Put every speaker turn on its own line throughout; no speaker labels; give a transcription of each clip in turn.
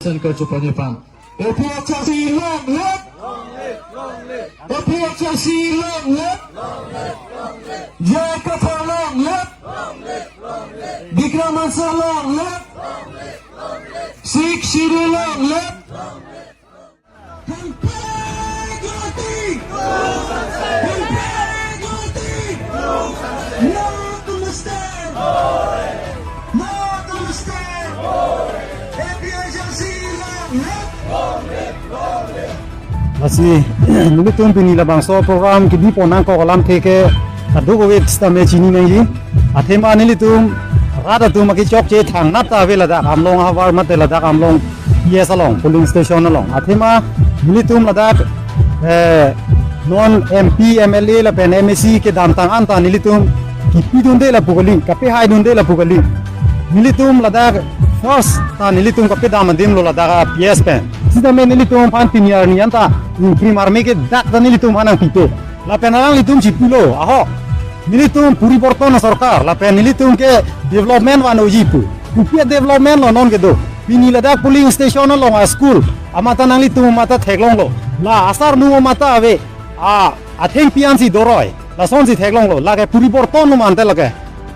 Sen ke cupanya pan. Opiacha si long let. Opiacha si long let. Jakarta long let. Dikramansa long let. Sikh Shiri long let. Integrity. Integrity. Not understand. Not understand.
Masih nulitum pinila bangso program kidi ponang ko kolam teke adu wet stame chini nai athema nilitum rada tu maki chok che thang nap ta vela da kamlong hawar mate la da kamlong yes along polling station along athema nilitum la da non MP MLA la pen MSC ke dam tang anta nilitum kipi dunde la pugali kape hai dunde la pugali nilitum la da first ta nilitum kape dam dim lo la da PS pen sida me nilitum pan pinyar ni anta primar me ke dak ta nilitum hanang pipe la penarang nilitum chipulo aho nilitum puriborton sarkar la pen nilitum ke development wano jipu upia development lo non ke do pinila dak polling station lo nga school amata nang litum mata theklong lo la asar nu mata ave atheng piansi doroi la sonsi theklong lo la ke puriborton no mante la ke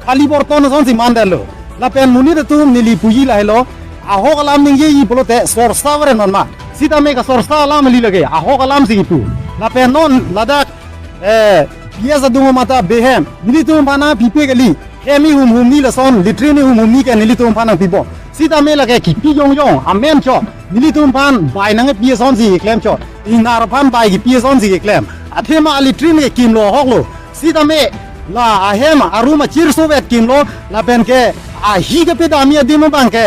khali borton sonsi mande lo la pen muni de tum nili puji la lo aho kalam ningye yi polote sorsa vare non ma sita me ka sorsa alam li lage aho kalam si tu la pen non ladak piasa dungo mata behem nilitum pana pipe gali emi hum ni la son litrine hum ni ke nilitum pana pipo sita me lage ki pi yong yong amen cho nilitum pan bai nang pi son si klem cho inar pan bai ki pi son si klem athema litrine ke kim lo hok lo sita me la ahema aruma chirso vet kim lo la pen ke hi ke pedamia dim bang ke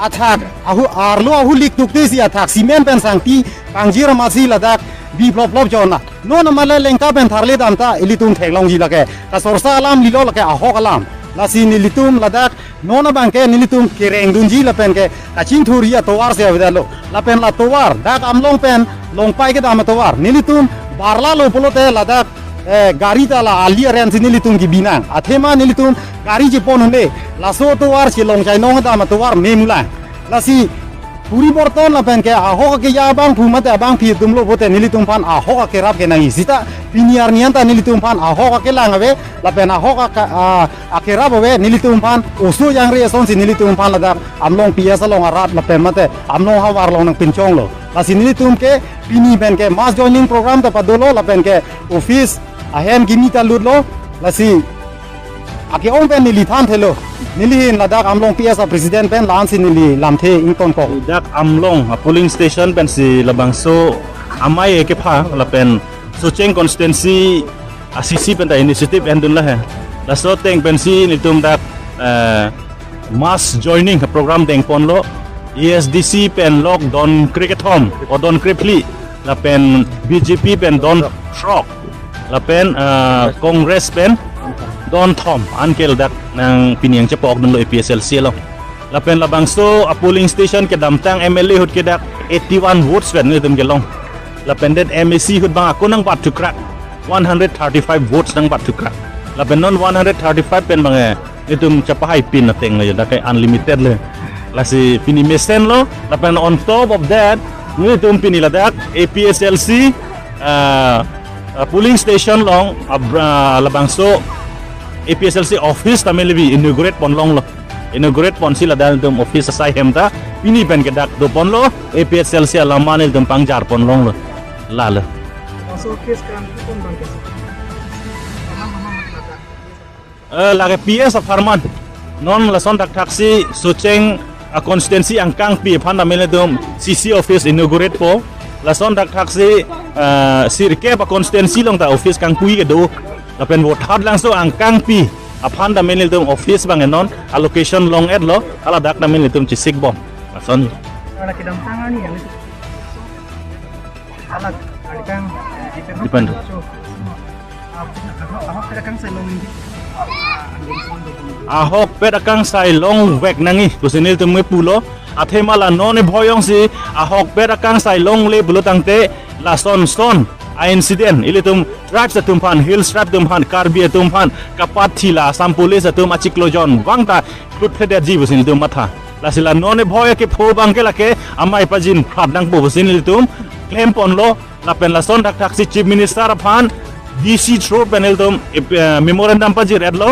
athak ahu arlo ahu lik tukte si athak simen pen sangti pangjira masi ladak bi plop jona no na mala lengka pen tharle damta elitum theklong ji lake ta sorsa alam lilo lake ahok alam la si nilitum ladak no na bangke nilitum kereng dunji la pen ke aching thuria towar se avdalo la pen la towar dak amlong pen long pai ke dam towar nilitum barla lo polote ladak gari tala alia ren nilitum ki binang athema nilitum gari je pon hone la so towar chi long chai nong da ma towar memula la si puri borton la pen ke aho ke ya bang phu mate abang phi tum lo bote nilitum pan aho ke rap ke nangi sita piniar nianta nilitum pan aho ke lang ave la pen aho ka akera bove nilitum pan oso yang re son si nilitum pan la da amlong pia salong arat la pen mate amlong hawar long nang pinchong lo la si nilitum ke pini pen ke mass joining program ta padolo la pen ke office ahem ginita ludlo la si ake on pen nili than thelo nili hin ladak amlong PSA president pen lan sin nili lamthe ington ko
dak amlong polling station pen si labangso amai ke pha la pen socheng constituency ACC pen ta initiative endun la hai la so teng pen si nitum dak mass joining program teng pon lo ESDC pen lok don cricket home or don kripli la pen BJP pen don frog la pen congress pen don thom ankel dak nang piniang chapok dun lo APSLC lo la pen la bangso a polling station ke damtang MLA hut ke dak 81 votes pen ni tum gelong la pen det MAC hut bang aku nang bat to crack 135 votes nang bat to crack la pen non 135 pen bang itum chapai pin na teng la dak unlimited le la si pini mesen lo la pen on top of that ni tum pini la dak APSLC polling station long la bangso APSLC office tamil lebih inaugurate pon long lo inaugurate pon sila dal dum office sai hemta pini pen kedak do pon lo APSLC alaman dum pangjar pon long lo la
so case kan pun bang kes
la ke PS farman non la son dak taxi socheng a constituency angkang pi phanda mele dum CC office inaugurate po la son dak taxi sirke pa constituency long ta office kang pui ke do la pen vote hard lang so angkang pi aphan da menil tum office bang non allocation long ad lo ala dak da menil tum chisik bom son
ala kidam tangani yang itu ala kang
depend
ahok kang selong ini
ahok pedakang sai long wek nangi kusinil tum me pulo athema la non e boyong si ahok pedakang sai long le bulo tangte la son incident ilitum tribes atumpan hills tribe tumpan karbi atumpan kapat thila sam police atum achiklojon wangta klut phede jibusin tum matha la sila none boy ke pho bang ke la ke amai pajin phat dang po sin litum claim pon lo la pen la son dak tak si chief minister aphan DC through panel tum memorandum paji red lo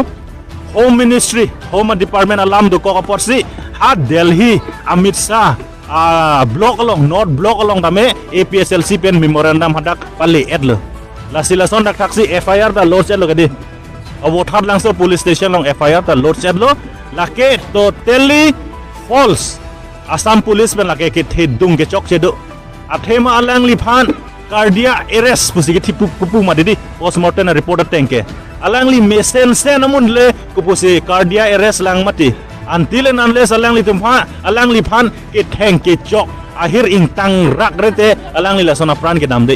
Home Ministry Home Department alam do ko porsi ha Delhi Amit Shah block along not block along tame APSLC pen memorandum hadak pali edlo la sila son dak taksi FIR da load chat lo kadi abo thar lang so police station long FIR da load chat lo la ke totally false Assam police pen la ke thedung ke chok chedo athema alang li phan cardiac arrest pusi ke pupu madidi postmortem report tengke alang li mesen sen amun le kupusi cardiac arrest lang mati until and unless alang li tumha alang li phan ke theng ke chok ahir ing tang rak rete alang li la sona pran ke dam de